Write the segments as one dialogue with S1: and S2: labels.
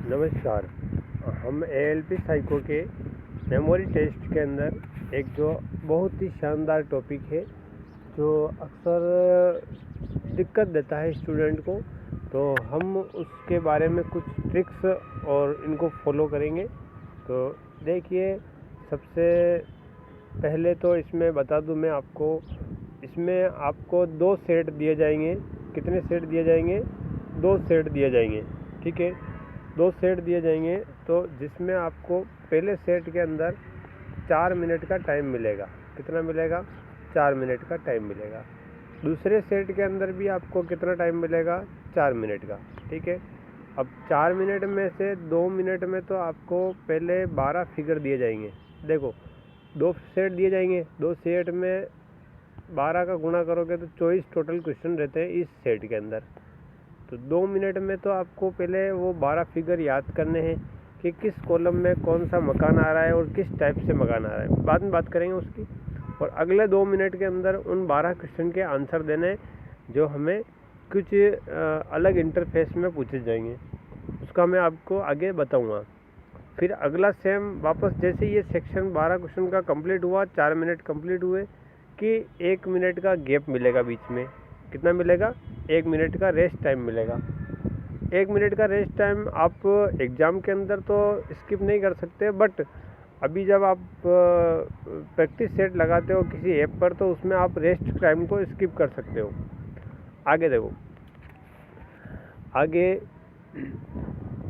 S1: नमस्कार। हम ALP psycho के मेमोरी टेस्ट के अंदर एक जो बहुत ही शानदार टॉपिक है जो अक्सर दिक्कत देता है स्टूडेंट को, तो हम उसके बारे में कुछ ट्रिक्स और इनको फॉलो करेंगे। तो देखिए, सबसे पहले तो इसमें बता दूं मैं आपको, इसमें आपको 2 सेट दिए जाएंगे। कितने सेट दिए जाएंगे? 2 सेट दिए जाएंगे। ठीक है, 2 सेट दिए जाएंगे। तो जिसमें आपको पहले सेट के अंदर 4 मिनट का टाइम मिलेगा। कितना मिलेगा? 4 मिनट का टाइम मिलेगा। दूसरे सेट के अंदर भी आपको कितना टाइम मिलेगा? 4 मिनट का। ठीक है, अब 4 मिनट में से 2 मिनट में तो आपको पहले 12 फिगर दिए जाएंगे। देखो, 2 सेट दिए जाएंगे, 2 सेट में 12 का गुणा करोगे तो 24 टोटल क्वेश्चन रहते हैं इस सेट के अंदर। तो 2 मिनट में तो आपको पहले वो 12 फिगर याद करने हैं कि किस कॉलम में कौन सा मकान आ रहा है और किस टाइप से मकान आ रहा है। बाद में बात करेंगे उसकी। और अगले 2 मिनट के अंदर उन 12 क्वेश्चन के आंसर देने जो हमें कुछ अलग इंटरफेस में पूछे जाएंगे। उसका मैं आपको आगे बताऊंगा। फिर अगला सेम वापस, जैसे ये सेक्शन 12 क्वेश्चन का कंप्लीट हुआ, 4 मिनट कंप्लीट हुए कि 1 मिनट का गैप मिलेगा बीच में। कितना मिलेगा? 1 मिनट का रेस्ट टाइम मिलेगा। 1 मिनट का रेस्ट टाइम आप एग्ज़ाम के अंदर तो स्किप नहीं कर सकते, बट अभी जब आप प्रैक्टिस सेट लगाते हो किसी ऐप पर तो उसमें आप रेस्ट टाइम को स्किप कर सकते हो। आगे देखो, आगे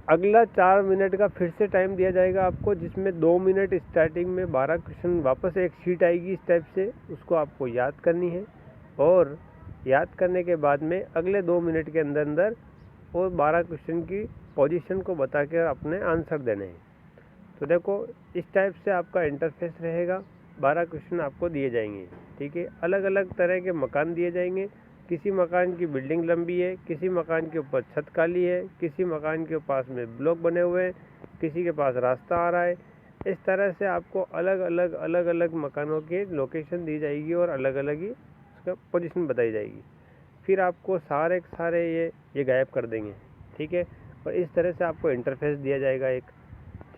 S1: अगला 4 मिनट का फिर से टाइम दिया जाएगा आपको, जिसमें 2 मिनट स्टार्टिंग में 12 क्वेश्चन वापस एक शीट आएगी इस टाइप से, उसको आपको याद करनी है। और याद करने के बाद में अगले 2 मिनट के अंदर अंदर वो 12 क्वेश्चन की पोजीशन को बता कर अपने आंसर देने हैं। तो देखो, इस टाइप से आपका इंटरफेस रहेगा। 12 क्वेश्चन आपको दिए जाएंगे। ठीक है, अलग अलग तरह के मकान दिए जाएंगे। किसी मकान की बिल्डिंग लंबी है, किसी मकान के ऊपर छत खाली है, किसी मकान के पास में ब्लॉक बने हुए हैं, किसी के पास रास्ता आ रहा है। इस तरह से आपको अलग अलग मकानों की लोकेशन दी जाएगी और अलग अलग ही उसका पोजीशन बताई जाएगी। फिर आपको सारे के सारे ये गायब कर देंगे। ठीक है, और इस तरह से आपको इंटरफेस दिया जाएगा एक।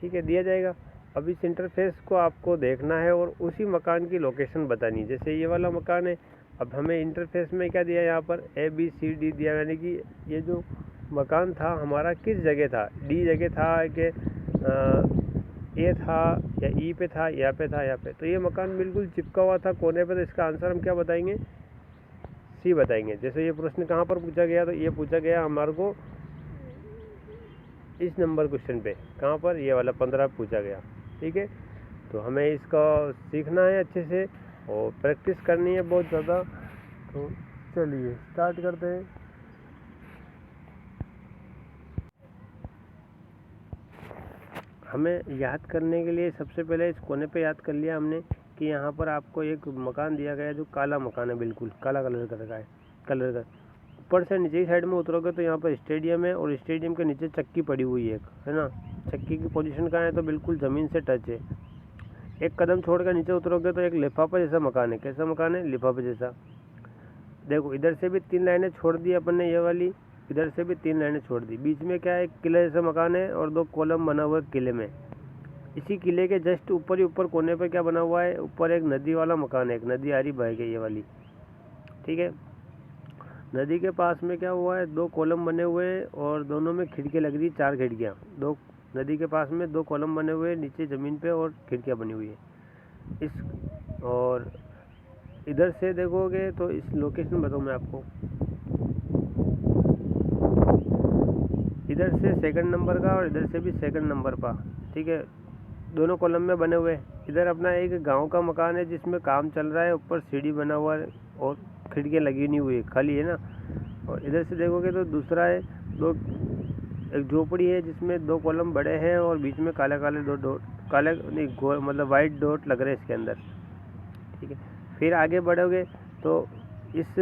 S1: ठीक है, दिया जाएगा। अब इस इंटरफेस को आपको देखना है और उसी मकान की लोकेशन बतानी है। जैसे ये वाला मकान है, अब हमें इंटरफेस में क्या दिया? यहाँ पर ABCD दिया, यानी कि ये जो मकान था हमारा किस जगह था। D जगह था कि A था या E पे था, यहाँ पे था, यहाँ पे। तो ये मकान बिल्कुल चिपका हुआ था कोने पे, तो इसका आंसर हम क्या बताएंगे? C बताएंगे। जैसे ये प्रश्न कहाँ पर पूछा गया? तो ये पूछा गया हमारे को इस नंबर क्वेश्चन पे। कहाँ पर? ये वाला 15 पूछा गया। ठीक है, तो हमें इसका सीखना है अच्छे से और प्रैक्टिस करनी है बहुत ज़्यादा। तो चलिए स्टार्ट करते हैं। हमें याद करने के लिए सबसे पहले इस कोने पे याद कर लिया हमने कि यहाँ पर आपको एक मकान दिया गया है जो काला मकान है, बिल्कुल काला कलर का है, कलर का। ऊपर से नीचे साइड में उतरोगे तो यहाँ पर स्टेडियम है और स्टेडियम के नीचे चक्की पड़ी हुई है, है ना। चक्की की पोजीशन कहाँ है? तो बिल्कुल ज़मीन से टच है। एक कदम छोड़ कर नीचे उतरोगे तो एक लिफाफा जैसा मकान है। कैसा मकान है? लिफाफे जैसा। देखो, इधर से भी 3 लाइनें छोड़ दी अपन ने, ये वाली। इधर से भी 3 लाइनें छोड़ दी। बीच में क्या है? किले जैसा मकान है और 2 कॉलम बना हुआ है किले में। इसी किले के जस्ट ऊपर ही ऊपर कोने पे क्या बना हुआ है? ऊपर एक नदी वाला मकान है, एक नदी आ रही बह के, ये वाली। ठीक है, नदी के पास में क्या हुआ है? 2 कॉलम बने हुए हैं और दोनों में खिड़कियाँ लग रही, 4 खिड़कियाँ। 2 नदी के पास में 2 कॉलम बने हुए हैं नीचे ज़मीन पे और खिड़कियाँ बनी हुई है इस। और इधर से देखोगे तो इस लोकेशन बताऊँ मैं आपको, इधर से 2nd नंबर का और इधर से भी 2nd नंबर का। ठीक है, दोनों कॉलम में बने हुए। इधर अपना एक गांव का मकान है जिसमें काम चल रहा है, ऊपर सीढ़ी बना हुआ है और खिड़कियाँ लगी नहीं हुई है, खाली है ना। और इधर से देखोगे तो दूसरा है, एक झोपड़ी है जिसमें 2 कॉलम बड़े हैं और बीच में काले काले 2 डॉट, काले नहीं मतलब वाइट डॉट लग रहे हैं इसके अंदर। ठीक है, फिर आगे बढ़ोगे तो इस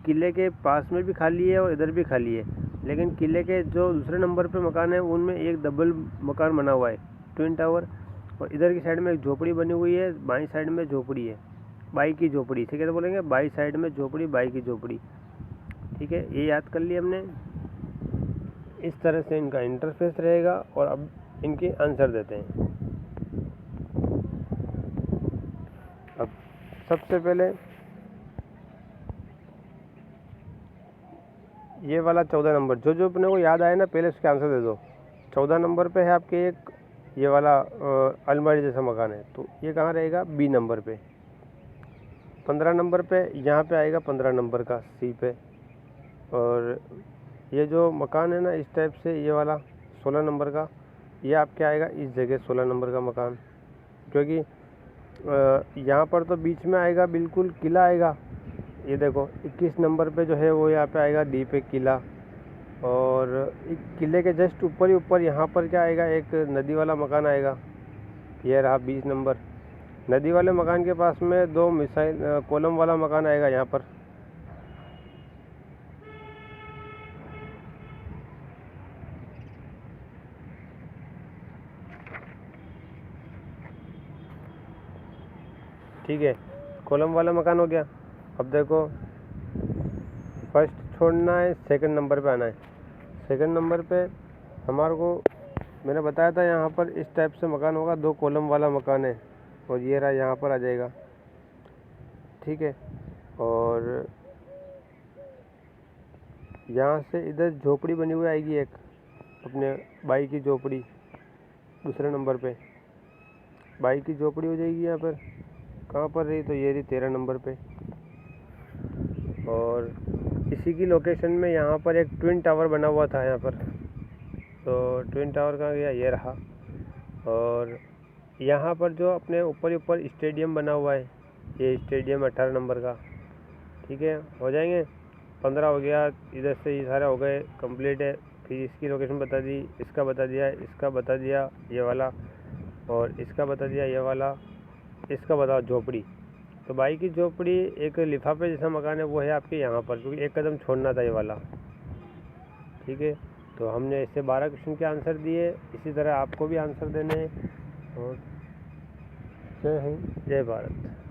S1: किले के पास में भी खाली है और इधर भी खाली है, लेकिन किले के जो दूसरे नंबर पे मकान है उनमें एक डबल मकान बना हुआ है, ट्विन टावर। और इधर की साइड में एक झोपड़ी बनी हुई है, बाई साइड में झोपड़ी है, बाई की झोपड़ी। ठीक है, तो बोलेंगे बाई साइड में झोपड़ी, बाई की झोपड़ी। ठीक है, ये याद कर लिया हमने। इस तरह से इनका इंटरफेस रहेगा। और अब इनके आंसर देते हैं। अब सबसे पहले ये वाला 14 नंबर जो अपने को याद आए ना, पहले उसके आंसर दे दो। 14 नंबर पे है आपके एक ये वाला अलमारी जैसा मकान है, तो ये कहाँ रहेगा? बी नंबर पे। 15 नंबर पे यहाँ पे आएगा 15 नंबर का सी पे। और ये जो मकान है ना इस टाइप से, ये वाला 16 नंबर का, ये आपके आएगा इस जगह 16 नंबर का मकान। क्योंकि यहाँ पर तो बीच में आएगा बिल्कुल किला आएगा। ये देखो 21 नंबर पे जो है वो यहाँ पे आएगा डी पे किला। और एक किले के जस्ट ऊपर ही ऊपर यहाँ पर क्या आएगा? एक नदी वाला मकान आएगा। ये रहा 20 नंबर। नदी वाले मकान के पास में 2 मिसाइल कॉलम वाला मकान आएगा यहाँ पर। ठीक है, कॉलम वाला मकान हो गया। अब देखो फर्स्ट छोड़ना है, सेकंड नंबर पे आना है। सेकंड नंबर पे हमारे को मैंने बताया था यहाँ पर इस टाइप से मकान होगा, 2 कॉलम वाला मकान है। और ये रहा यहाँ पर आ जाएगा। ठीक है, और यहाँ से इधर झोपड़ी बनी हुई आएगी एक, अपने बाई की झोपड़ी। दूसरे नंबर पे बाई की झोपड़ी हो जाएगी। यहाँ पर कहाँ पर रही? तो ये रही 13 नंबर पे। और इसी की लोकेशन में यहाँ पर एक ट्विन टावर बना हुआ था यहाँ पर, तो ट्विन टावर कहाँ गया? ये रहा। और यहाँ पर जो अपने ऊपर ही ऊपर स्टेडियम बना हुआ है, ये स्टेडियम 18 नंबर का। ठीक है, हो जाएंगे। 15 हो गया, इधर से ये सारे हो गए, कंप्लीट है। फिर इसकी लोकेशन बता दी, इसका बता दिया, इसका बता दिया ये वाला, और इसका बता दिया ये वाला, इसका बताओ झोपड़ी। तो बाई की झोपड़ी एक लिफाफे जैसा मकान है, वो है आपके यहाँ पर, क्योंकि एक कदम छोड़ना था ये वाला। ठीक है, तो हमने इससे 12 क्वेश्चन के आंसर दिए। इसी तरह आपको भी आंसर देने हैं। और जय हिंद, जय भारत।